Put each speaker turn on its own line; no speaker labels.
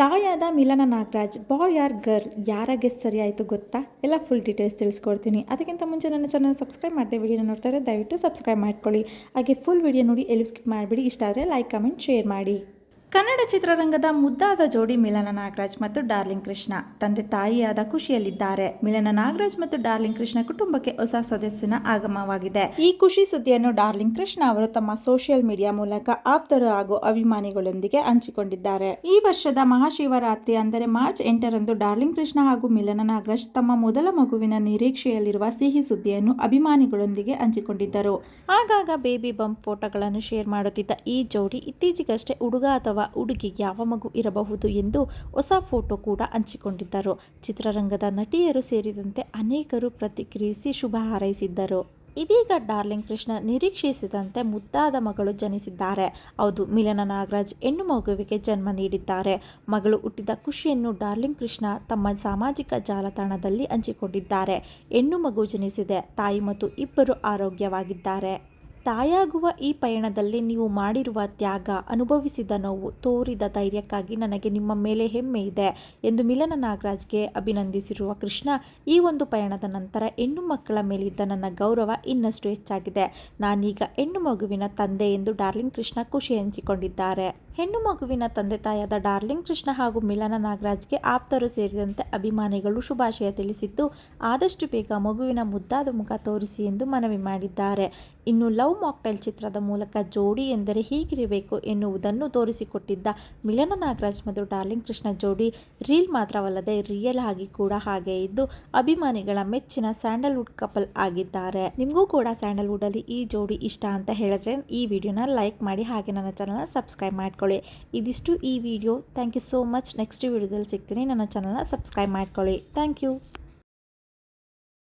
ತಾಯಾದ ಮಿಲನ ನಾಗರಾಜ್ ಬಾಯ್ R girl ಯಾರ guess ಸರಿ ಆಯಿತು ಗೊತ್ತಾ? ಎಲ್ಲ ಫುಲ್ ಡೀಟೇಲ್ಸ್ ತಿಳಿಸ್ಕೊಡ್ತೀನಿ. ಅದಕ್ಕಿಂತ ಮುಂಚೆ ನನ್ನ ಚಾನಲ್ ಸಬ್ಸ್ಕ್ರೈಬ್ ಮಾಡದೆ ವಿಡಿಯೋನ ನೋಡ್ತಾರೆ, ದಯವಿಟ್ಟು ಸಬ್ಸ್ಕ್ರೈಬ್ ಮಾಡ್ಕೊಳ್ಳಿ. ಹಾಗೆ ಫುಲ್ ವಿಡಿಯೋ ನೋಡಿ ಎಲ್ಲೂ ಸ್ಕಿಪ್ ಮಾಡಿಬಿಡಿ. ಇಷ್ಟ ಆದರೆ ಲೈಕ್, ಕಮೆಂಟ್, ಶೇರ್ ಮಾಡಿ. ಕನ್ನಡ ಚಿತ್ರರಂಗದ ಮುದ್ದಾದ ಜೋಡಿ ಮಿಲನ ನಾಗರಾಜ್ ಮತ್ತು ಡಾರ್ಲಿಂಗ್ ಕೃಷ್ಣ ತಂದೆ ತಾಯಿಯಾದ ಖುಷಿಯಲ್ಲಿದ್ದಾರೆ. ಮಿಲನ ನಾಗರಾಜ್ ಮತ್ತು ಡಾರ್ಲಿಂಗ್ ಕೃಷ್ಣ ಕುಟುಂಬಕ್ಕೆ ಹೊಸ ಸದಸ್ಯನ ಆಗಮವಾಗಿದೆ. ಈ ಖುಷಿ ಸುದ್ದಿಯನ್ನು ಡಾರ್ಲಿಂಗ್ ಕೃಷ್ಣ ಅವರು ತಮ್ಮ ಸೋಷಿಯಲ್ ಮೀಡಿಯಾ ಮೂಲಕ ಆಪ್ತರು ಹಾಗೂ ಅಭಿಮಾನಿಗಳೊಂದಿಗೆ ಹಂಚಿಕೊಂಡಿದ್ದಾರೆ. ಈ ವರ್ಷದ ಮಹಾಶಿವರಾತ್ರಿ ಅಂದರೆ ಮಾರ್ಚ್ 8ರಂದು ಡಾರ್ಲಿಂಗ್ ಕೃಷ್ಣ ಹಾಗೂ ಮಿಲನ ನಾಗರಾಜ್ ತಮ್ಮ ಮೊದಲ ಮಗುವಿನ ನಿರೀಕ್ಷೆಯಲ್ಲಿರುವ ಸಿಹಿ ಸುದ್ದಿಯನ್ನು ಅಭಿಮಾನಿಗಳೊಂದಿಗೆ ಹಂಚಿಕೊಂಡಿದ್ದರು. ಆಗಾಗ ಬೇಬಿ ಬಂಪ್ ಫೋಟೋಗಳನ್ನು ಶೇರ್ ಮಾಡುತ್ತಿದ್ದ ಈ ಜೋಡಿ ಇತ್ತೀಚೆಗಷ್ಟೇ ಹುಡುಗ ಅಥವಾ ಹುಡುಗಿ ಯಾವ ಮಗು ಇರಬಹುದು ಎಂದು ಹೊಸ ಫೋಟೋ ಕೂಡ ಹಂಚಿಕೊಂಡಿದ್ದರು. ಚಿತ್ರರಂಗದ ನಟಿಯರು ಸೇರಿದಂತೆ ಅನೇಕರು ಪ್ರತಿಕ್ರಿಯಿಸಿ ಶುಭ ಹಾರೈಸಿದ್ದರು. ಇದೀಗ ಡಾರ್ಲಿಂಗ್ ಕೃಷ್ಣ ನಿರೀಕ್ಷಿಸಿದಂತೆ ಮುದ್ದಾದ ಮಗಳು ಜನಿಸಿದ್ದಾರೆ. ಹೌದು, ಮಿಲನ ನಾಗರಾಜ್ ಹೆಣ್ಣು ಮಗುವಿಗೆ ಜನ್ಮ ನೀಡಿದ್ದಾರೆ. ಮಗಳು ಹುಟ್ಟಿದ ಖುಷಿಯನ್ನು ಡಾರ್ಲಿಂಗ್ ಕೃಷ್ಣ ತಮ್ಮ ಸಾಮಾಜಿಕ ಜಾಲತಾಣದಲ್ಲಿ ಹಂಚಿಕೊಂಡಿದ್ದಾರೆ. ಹೆಣ್ಣು ಮಗು ಜನಿಸಿದೆ, ತಾಯಿ ಮತ್ತು ಇಬ್ಬರು ಆರೋಗ್ಯವಾಗಿದ್ದಾರೆ. ತಾಯಾಗುವ ಈ ಪಯಣದಲ್ಲಿ ನೀವು ಮಾಡಿರುವ ತ್ಯಾಗ, ಅನುಭವಿಸಿದ ನೋವು, ತೋರಿದ ಧೈರ್ಯಕ್ಕಾಗಿ ನನಗೆ ನಿಮ್ಮ ಮೇಲೆ ಹೆಮ್ಮೆ ಇದೆ ಎಂದು ಮಿಲನ ನಾಗರಾಜ್ಗೆ ಅಭಿನಂದಿಸಿರುವ ಕೃಷ್ಣ, ಈ ಒಂದು ಪಯಣದ ನಂತರ ಹೆಣ್ಣು ಮಕ್ಕಳ ಮೇಲಿದ್ದ ನನ್ನ ಗೌರವ ಇನ್ನಷ್ಟು ಹೆಚ್ಚಾಗಿದೆ. ನಾನೀಗ ಹೆಣ್ಣು ಮಗುವಿನ ತಂದೆ ಎಂದು ಡಾರ್ಲಿಂಗ್ ಕೃಷ್ಣ ಖುಷಿ ಹಂಚಿಕೊಂಡಿದ್ದಾರೆ. ಹೆಣ್ಣು ಮಗುವಿನ ತಂದೆ ತಾಯಾದ ಡಾರ್ಲಿಂಗ್ ಕೃಷ್ಣ ಹಾಗೂ ಮಿಲನ ನಾಗರಾಜ್ಗೆ ಆಪ್ತರು ಸೇರಿದಂತೆ ಅಭಿಮಾನಿಗಳು ಶುಭಾಶಯ ತಿಳಿಸಿದ್ದು, ಆದಷ್ಟು ಬೇಗ ಮಗುವಿನ ಮುದ್ದಾದ ಮುಖ ತೋರಿಸಿ ಎಂದು ಮನವಿ ಮಾಡಿದ್ದಾರೆ. ಇನ್ನು ಲವ್ ಮಾಕ್ಟೈಲ್ ಚಿತ್ರದ ಮೂಲಕ ಜೋಡಿ ಎಂದರೆ ಹೀಗಿರಬೇಕು ಎನ್ನುವುದನ್ನು ತೋರಿಸಿಕೊಟ್ಟಿದ್ದ ಮಿಲನ ನಾಗರಾಜ್ ಮತ್ತು ಡಾರ್ಲಿಂಗ್ ಕೃಷ್ಣ ಜೋಡಿ ರೀಲ್ ಮಾತ್ರವಲ್ಲದೆ ರಿಯಲ್ ಆಗಿ ಕೂಡ ಹಾಗೆ ಇದ್ದು ಅಭಿಮಾನಿಗಳ ಮೆಚ್ಚಿನ ಸ್ಯಾಂಡಲ್ವುಡ್ ಕಪಲ್ ಆಗಿದ್ದಾರೆ. ನಿಮಗೂ ಕೂಡ ಸ್ಯಾಂಡಲ್ವುಡ್ ಅಲ್ಲಿ ಈ ಜೋಡಿ ಇಷ್ಟ ಅಂತ ಹೇಳಿದ್ರೆ ಈ ವಿಡಿಯೋನ ಲೈಕ್ ಮಾಡಿ, ಹಾಗೆ ನನ್ನ ಚಾನಲ್ನ ಸಬ್ಸ್ಕ್ರೈಬ್ ಮಾಡ್ಕೊಳ್ಳಿ. ಇದಿಷ್ಟು ಈ video. Thank you so much. Next ವಿಡಿಯೋದಲ್ಲಿ ಸಿಗ್ತೀನಿ. ನನ್ನ ಚಾನಲ್ನ ಸಬ್ಸ್ಕ್ರೈಬ್ ಮಾಡ್ಕೊಳ್ಳಿ. Thank you.